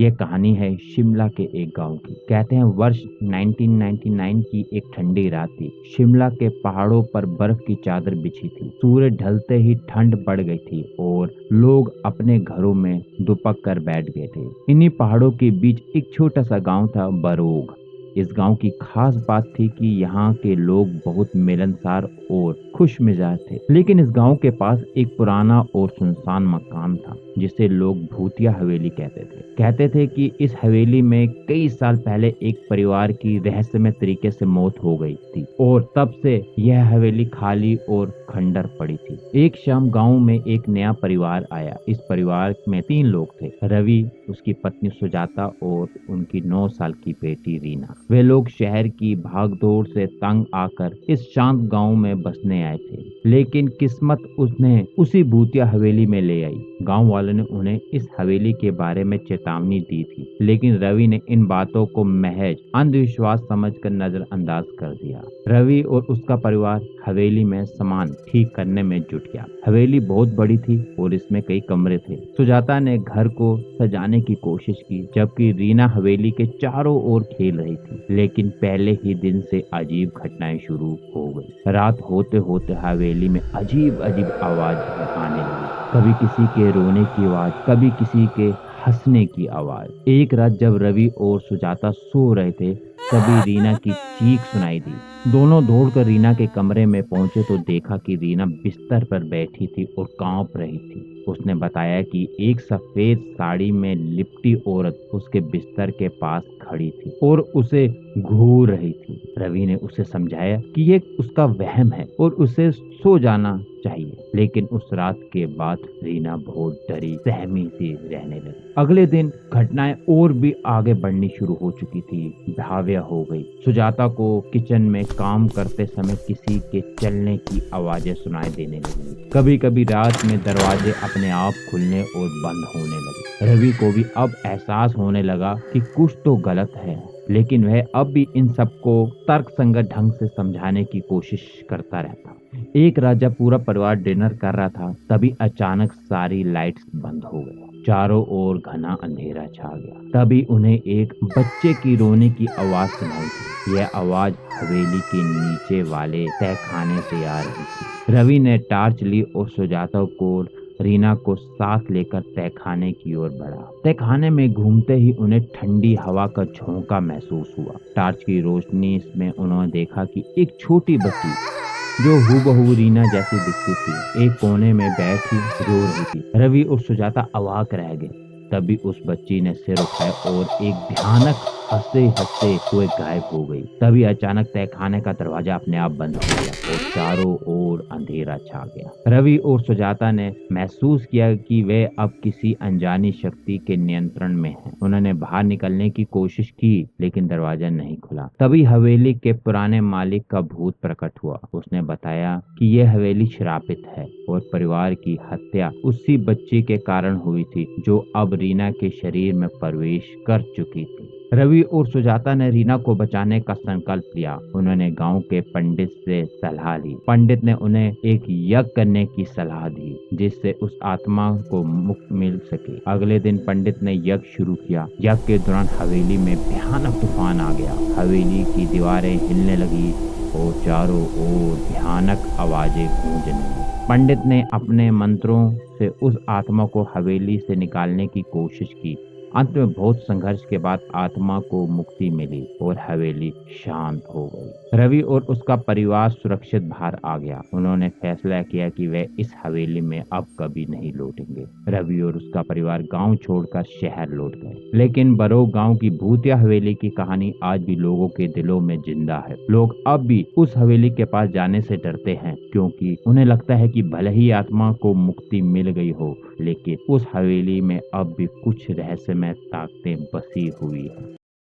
ये कहानी है शिमला के एक गांव की। कहते हैं वर्ष 1999 की एक ठंडी रात थी। शिमला के पहाड़ों पर बर्फ की चादर बिछी थी। सूरज ढलते ही ठंड बढ़ गई थी और लोग अपने घरों में दुपक कर बैठ गए थे। इन्हीं पहाड़ों के बीच एक छोटा सा गांव था, बरोग। इस गांव की खास बात थी कि यहाँ के लोग बहुत मिलनसार और खुश मिजाज थे। लेकिन इस गांव के पास एक पुराना और सुनसान मकान था जिसे लोग भूतिया हवेली कहते थे। कहते थे कि इस हवेली में कई साल पहले एक परिवार की रहस्यमय तरीके से मौत हो गई थी और तब से यह हवेली खाली और खंडर पड़ी थी। एक शाम गांव में एक नया परिवार आया। इस परिवार में 3 लोग थे, रवि, उसकी पत्नी सुजाता और उनकी 9 साल की बेटी रीना। वे लोग शहर की भागदौड़ से तंग आकर इस शांत गांव में बसने आए थे। लेकिन किस्मत उन्हें उसी भूतिया हवेली में ले आई। गांव वालों ने उन्हें इस हवेली के बारे में चेतावनी दी थी, लेकिन रवि ने इन बातों को महज अंधविश्वास समझकर नजरअंदाज कर दिया। रवि और उसका परिवार हवेली में सामान ठीक करने में जुट गया। हवेली बहुत बड़ी थी और इसमें कई कमरे थे। सुजाता ने घर को सजाने की कोशिश की, जबकि रीना हवेली के चारों ओर खेल रही थी। लेकिन पहले ही दिन से अजीब घटनाएं शुरू हो गई। रात होते होते हवेली में अजीब अजीब आवाज आने लगी। कभी किसी के रोने की आवाज, कभी किसी के हंसने की आवाज। एक रात जब रवि और सुजाता सो रहे थे, तभी रीना की चीख सुनाई दी। दोनों दौड़कर रीना के कमरे में पहुंचे तो देखा कि रीना बिस्तर पर बैठी थी और कांप रही थी। उसने बताया कि एक सफेद साड़ी में लिपटी औरत उसके बिस्तर के पास खड़ी थी और उसे घूर रही थी। रवि ने उसे समझाया कि ये उसका वहम है और उसे सो जाना चाहिए। लेकिन उस रात के बाद रीना बहुत डरी सहमी सी रहने लगी। अगले दिन घटनाएं और भी आगे बढ़नी शुरू हो चुकी थी। भाव्य हो गई। सुजाता को किचन में काम करते समय किसी के चलने की आवाजें सुनाई देने लगी। कभी कभी रात में दरवाजे अपने आप खुलने और बंद होने लगे। रवि को भी अब एहसास होने लगा कि कुछ तो गलत है, लेकिन वह अब भी इन सबको तर्कसंगत ढंग से समझाने की कोशिश करता रहता। एक रात जब पूरा परिवार डिनर कर रहा था, तभी अचानक सारी लाइट्स बंद हो गई। चारों ओर घना अंधेरा छा गया। तभी उन्हें एक बच्चे की रोने की आवाज सुनाई दी। यह आवाज हवेली के नीचे वाले तहखाने से आ रही थी। रवि ने टार्च ली और सुजाता को रीना को साथ लेकर तहखाने की ओर बढ़ा। तहखाने में घूमते ही उन्हें ठंडी हवा का झोंका महसूस हुआ। टॉर्च की रोशनी में उन्होंने देखा कि एक छोटी बच्ची जो हूबहू रीना जैसी दिखती थी, एक कोने में बैठी रो रही थी। रवि और सुजाता अवाक रह गए। तभी उस बच्ची ने सिर उठाया और एक भयानक हंसते हंसते हुए गायब हो गई। तभी अचानक तहखाने का दरवाजा अपने आप बंद हो गया और चारों ओर अंधेरा छा गया। रवि और सुजाता ने महसूस किया कि वे अब किसी अनजानी शक्ति के नियंत्रण में हैं। उन्होंने बाहर निकलने की कोशिश की, लेकिन दरवाजा नहीं खुला। तभी हवेली के पुराने मालिक का भूत प्रकट हुआ। उसने बताया कि यह हवेली श्रापित है और परिवार की हत्या उसी बच्ची के कारण हुई थी जो अब रीना के शरीर में प्रवेश कर चुकी थी। रवि और सुजाता ने रीना को बचाने का संकल्प लिया। उन्होंने गांव के पंडित से सलाह ली। पंडित ने उन्हें एक यज्ञ करने की सलाह दी जिससे उस आत्मा को मुक्ति मिल सके। अगले दिन पंडित ने यज्ञ शुरू किया। यज्ञ के दौरान हवेली में भयानक तूफान आ गया। हवेली की दीवारें हिलने लगी और चारों ओर भयानक आवाजें गूंजने लगी। पंडित ने अपने मंत्रों से उस आत्मा को हवेली से निकालने की कोशिश की। अंत में बहुत संघर्ष के बाद आत्मा को मुक्ति मिली और हवेली शांत हो गई। रवि और उसका परिवार सुरक्षित बाहर आ गया। उन्होंने फैसला किया कि वे इस हवेली में अब कभी नहीं लौटेंगे। रवि और उसका परिवार गांव छोड़कर शहर लौट गए। लेकिन बरोग गांव की भूतिया हवेली की कहानी आज भी लोगों के दिलों में जिंदा है। लोग अब भी उस हवेली के पास जाने से डरते हैं, क्योंकि उन्हें लगता है कि भले ही आत्मा को मुक्ति मिल गई हो, लेकिन उस हवेली में अब भी कुछ रहस्यमय ताकतें बसी हुई है।